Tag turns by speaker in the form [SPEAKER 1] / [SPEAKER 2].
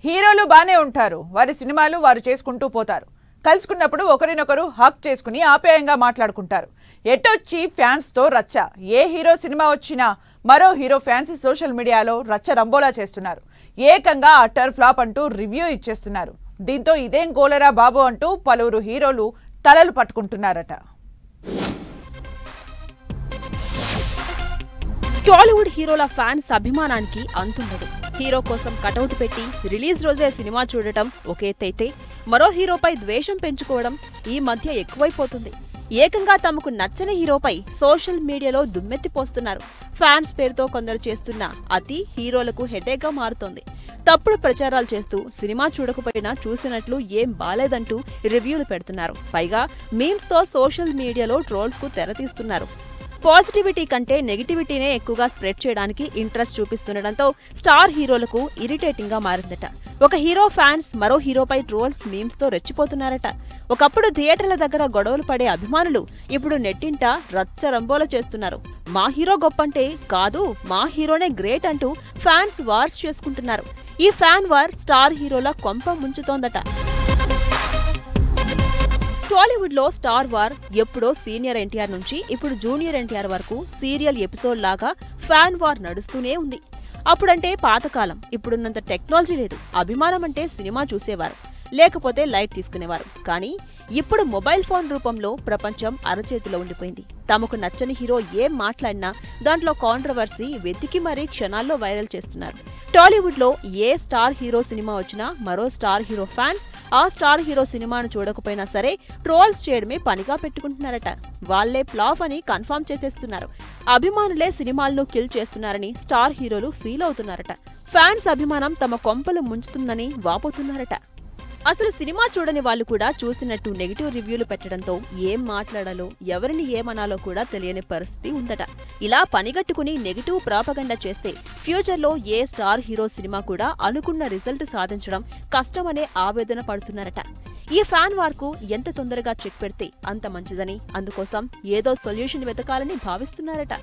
[SPEAKER 1] హీరోలు బానే ఉంటారు, వారి సినిమాలు వారు చేసుకుంటూ పోతారు. కలుసుకున్నప్పుడు ఒకరినొకరు హక్ చేసుకుని ఆప్యాయంగా మాట్లాడుకుంటారు. ఎటొచ్చి ఫ్యాన్స్ తో రచ్చ. ఏ హీరో సినిమా వచ్చినా మరో హీరో ఫ్యాన్స్ సోషల్ మీడియాలో రచ్చ రంబోలా చేస్తున్నారు. ఏకంగా అటర్ ఫ్లాప్ అంటూ రివ్యూ ఇచ్చేస్తున్నారు. దీంతో ఇదేం గోలరా బాబు అంటూ పలువురు హీరోలు తలలు పట్టుకుంటున్నారట.
[SPEAKER 2] టాలీవుడ్ హీరోల ఫ్యాన్స్ అభిమానానికి అంతుండదు. హీరో కోసం కటౌట్ పెట్టి రిలీజ్ రోజే సినిమా చూడటం ఒక ఎత్తైతే, మరో హీరోపై ద్వేషం పెంచుకోవడం ఈ మధ్య ఎక్కువైపోతుంది. ఏకంగా తమకు నచ్చని హీరోపై సోషల్ మీడియాలో దుమ్మెత్తిపోస్తున్నారు. ఫ్యాన్స్ పేరుతో కొందరు చేస్తున్న అతి హీరోలకు హెడేక్గా మారుతోంది. తప్పుడు ప్రచారాలు చేస్తూ సినిమా చూడకపోయినా చూసినట్లు ఏం బాలేదంటూ రివ్యూలు పెడుతున్నారు. పైగా మీమ్స్ తో సోషల్ మీడియాలో ట్రోల్స్ కు తెరతీస్తున్నారు. పాజిటివిటీ కంటే నెగిటివిటీనే ఎక్కువగా స్ప్రెడ్ చేయడానికి ఇంట్రెస్ట్ చూపిస్తుండటంతో స్టార్ హీరోలకు ఇరిటేటింగ్ గా మారిందట. ఒక హీరో ఫ్యాన్స్ మరో హీరోపై ట్రోల్స్ మీమ్స్ తో రెచ్చిపోతున్నారట. ఒకప్పుడు థియేటర్ల దగ్గర గొడవలు పడే అభిమానులు ఇప్పుడు నెట్టింట రచ్చ రంబోల చేస్తున్నారు. మా హీరో గొప్పంటే కాదు, మా హీరోనే గ్రేట్ అంటూ ఫ్యాన్స్ వార్స్ చేసుకుంటున్నారు. ఈ ఫ్యాన్ వార్ స్టార్ హీరోల కొంప ముంచుతోందట. టాలీవుడ్ లో స్టార్ వార్ ఎప్పుడో సీనియర్ ఎన్టీఆర్ నుంచి ఇప్పుడు జూనియర్ ఎన్టీఆర్ వరకు సీరియల్ ఎపిసోడ్ లాగా ఫ్యాన్ వార్ నడుస్తూనే ఉంది. అప్పుడంటే పాతకాలం, ఇప్పుడున్నంత టెక్నాలజీ లేదు. అభిమానం అంటే సినిమా చూసేవారు, లేకపోతే లైట్ తీసుకునేవారు. కానీ ఇప్పుడు మొబైల్ ఫోన్ రూపంలో ప్రపంచం అరచేతిలో ఉండిపోయింది. తమకు నచ్చని హీరో ఏం మాట్లాడినా దాంట్లో కాంట్రవర్సీ వెతికి మరీ క్షణాల్లో వైరల్ చేస్తున్నారు. టాలీవుడ్ లో ఏ స్టార్ హీరో సినిమా వచ్చినా మరో స్టార్ హీరో ఫ్యాన్స్ ఆ స్టార్ హీరో సినిమాను చూడకపోయినా సరే ట్రోల్స్ చేయడమే పనిగా పెట్టుకుంటున్నారట. వాళ్లే ఫ్లాప్ అని కన్ఫర్మ్ చేసేస్తున్నారు. అభిమానులే సినిమాలను కిల్ చేస్తున్నారని స్టార్ హీరోలు ఫీల్ అవుతున్నారట. ఫ్యాన్స్ అభిమానం తమ కొంపలు ముంచుతుందని వాపోతున్నారట. అసలు సినిమా చూడని వాళ్ళు కూడా చూసినట్టు నెగిటివ్ రివ్యూలు పెట్టడంతో ఏం మాట్లాడాలో ఎవరిని ఏమనాలో కూడా తెలియని పరిస్థితి ఉందట. ఇలా పనిగట్టుకుని నెగిటివ్ ప్రాపగండా చేస్తే ఫ్యూచర్లో ఏ స్టార్ హీరో సినిమా కూడా అనుకున్న రిజల్ట్ సాధించడం కష్టమనే ఆవేదన పడుతున్నారట. ఈ ఫ్యాన్ వార్కు ఎంత తొందరగా చెక్ పెడితే అంత మంచిదని, అందుకోసం ఏదో సొల్యూషన్ వెతకాలని భావిస్తున్నారట.